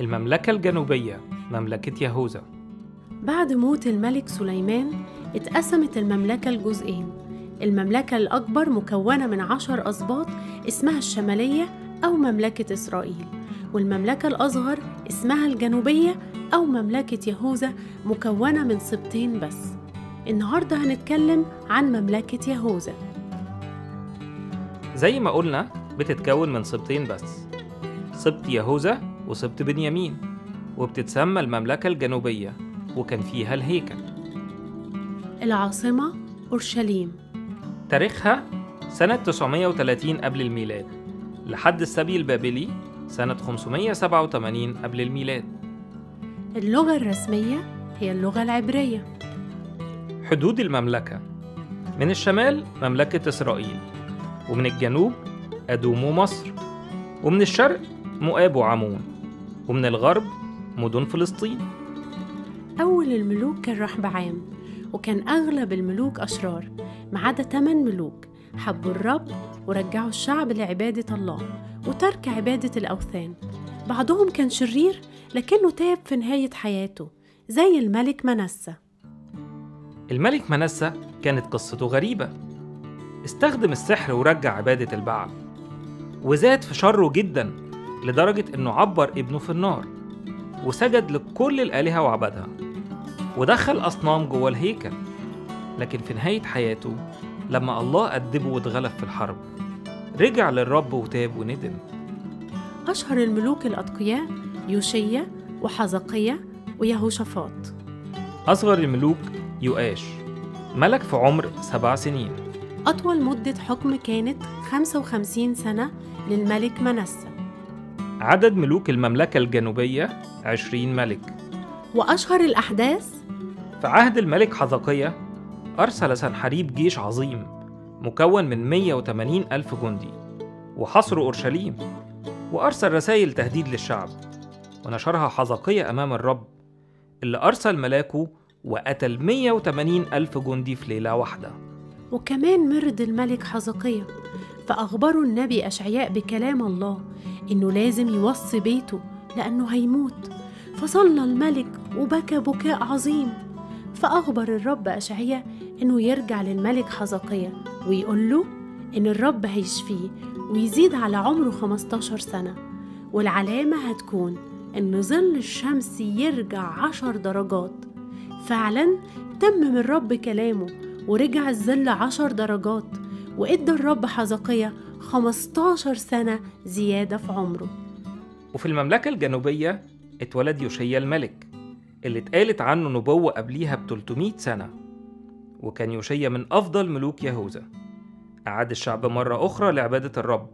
المملكة الجنوبية مملكة يهوذا. بعد موت الملك سليمان اتقسمت المملكة لجزئين. المملكة الأكبر مكونة من 10 أسباط اسمها الشمالية أو مملكة إسرائيل، والمملكة الأصغر اسمها الجنوبية أو مملكة يهوذا مكونة من سبطين بس. النهاردة هنتكلم عن مملكة يهوذا. زي ما قلنا بتتكون من سبطين بس، سبط يهوذا وسبط بنيامين، وبتتسمى المملكة الجنوبية وكان فيها الهيكل. العاصمة أورشليم. تاريخها سنة 930 قبل الميلاد لحد السبي البابلي سنة 587 قبل الميلاد. اللغة الرسمية هي اللغة العبرية. حدود المملكة: من الشمال مملكة إسرائيل، ومن الجنوب أدوم ومصر، ومن الشرق مؤاب وعمون، ومن الغرب مدن فلسطين. أول الملوك كان رحبعام، وكان أغلب الملوك أشرار ما عدا 8 ملوك حبوا الرب ورجعوا الشعب لعبادة الله وترك عبادة الأوثان. بعضهم كان شرير لكنه تاب في نهاية حياته زي الملك منسى. الملك منسى كانت قصته غريبة، استخدم السحر ورجع عبادة البعل، وزاد في شره جدا لدرجة إنه عبر ابنه في النار وسجد لكل الآلهة وعبدها، ودخل أصنام جوه الهيكل. لكن في نهاية حياته لما الله أدبه واتغلب في الحرب رجع للرب وتاب وندم. أشهر الملوك الأتقياء يوشيا وحزقيا ويهوشافاط. أصغر الملوك يؤاش، ملك في عمر 7 سنين. أطول مدة حكم كانت 55 سنة للملك منسى. عدد ملوك المملكة الجنوبية 20 ملك. وأشهر الأحداث: في عهد الملك حزقيا أرسل سنحريب جيش عظيم مكون من 180 ألف جندي وحصروا أورشليم، وأرسل رسائل تهديد للشعب، ونشرها حزقيا أمام الرب اللي أرسل ملاكه وقتل 180 ألف جندي في ليلة واحدة. وكمان مرض الملك حزقيا، فأخبروا النبي أشعياء بكلام الله إنه لازم يوصي بيته لأنه هيموت. فصلى الملك وبكى بكاء عظيم، فأخبر الرب أشعياء إنه يرجع للملك حزقيا ويقول له إن الرب هيشفيه ويزيد على عمره 15 سنة، والعلامة هتكون إن ظل الشمس يرجع 10 درجات. فعلا تمم الرب كلامه ورجع الظل 10 درجات، وإدى الرب حزقيا 15 سنة زيادة في عمره. وفي المملكة الجنوبية اتولد يوشيا الملك اللي اتقالت عنه نبوة قبليها ب300 سنة، وكان يوشيا من أفضل ملوك يهوذا. أعاد الشعب مرة أخرى لعبادة الرب،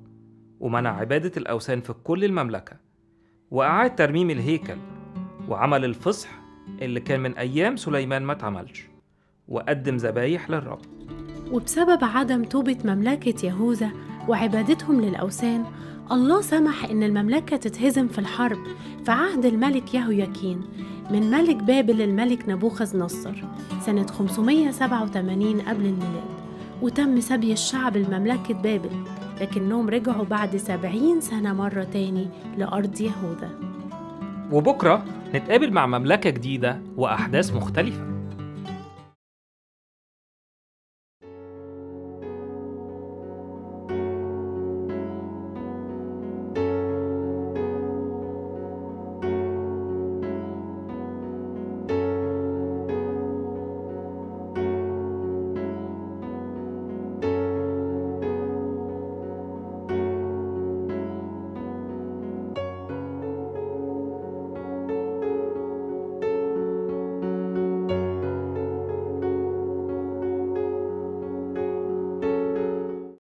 ومنع عبادة الأوثان في كل المملكة، وأعاد ترميم الهيكل، وعمل الفصح اللي كان من أيام سليمان ما اتعملش، وقدم ذبايح للرب. وبسبب عدم توبة مملكة يهوذا وعبادتهم للأوثان، الله سمح إن المملكة تتهزم في الحرب في عهد الملك يهوياكين من ملك بابل الملك نبوخذ نصر سنة 587 قبل الميلاد، وتم سبي الشعب لمملكة بابل، لكنهم رجعوا بعد 70 سنة مرة تاني لأرض يهوذا. وبكرة نتقابل مع مملكة جديدة وأحداث مختلفة.